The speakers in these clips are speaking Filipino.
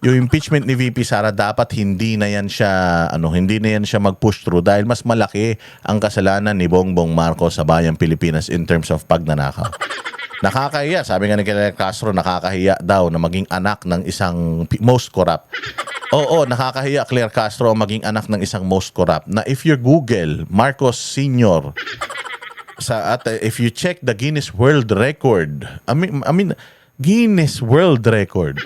yung impeachment ni VP Sara dapat hindi na yan siya mag-push through dahil mas malaki ang kasalanan ni Bongbong Marcos sa bayang Pilipinas in terms of pagnanakaw. Nakakahiya, sabi nga ni Claire Castro, nakakahiya daw na maging anak ng isang most corrupt. Oo, nakakahiya Claire Castro maging anak ng isang most corrupt. Na if you Google Marcos Sr. If you check the Guinness World Record, I mean Guinness World Record.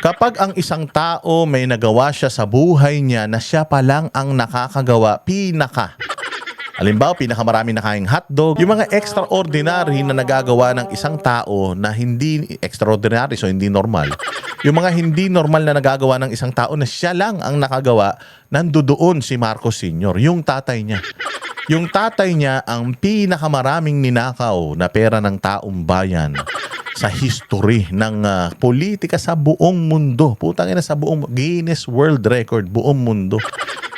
Kapag ang isang tao may nagawa siya sa buhay niya na siya pa lang ang nakakagawa, halimbawa, pinakamarami nakaing hotdog, yung mga extraordinary na nagagawa ng isang tao na hindi extraordinary, so hindi normal. Yung mga hindi normal na nagagawa ng isang tao na siya lang ang nakagawa, nandoon si Marcos Sr., yung tatay niya. Yung tatay niya ang pinakamaraming ninakaw na pera ng taong bayan sa history ng politika sa buong mundo. Putang ina, sa buong Guinness World Record, buong mundo.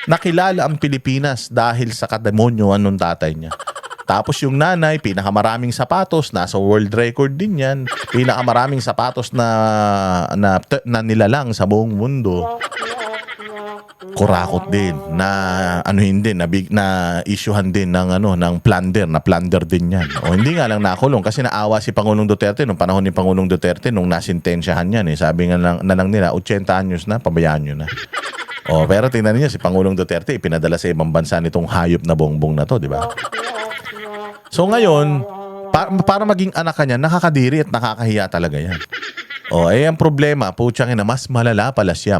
Nakilala ang Pilipinas dahil sa kademonyoan ng tatay niya. Tapos yung nanay, pinakamaraming sapatos, nasa world record din yan. Pinakamaraming sapatos na nilalang sa buong mundo. Kurakot din na issuehan din ng plunder din yan. O hindi nga lang nakulong kasi naawa si Pangulong Duterte nung panahon ni Pangulong Duterte nung nasintensyahan yan eh. Sabi nga lang nila 80 anyos na, pabayaan nyo na. O pero tingnan niyo si Pangulong Duterte ipinadala sa ibang bansa nitong hayop na bongbong na to, di ba? So ngayon, para maging anak ka niya, nakakadiri at nakakahiya talaga yan. O ang problema, putsang ina, mas malala pala siya.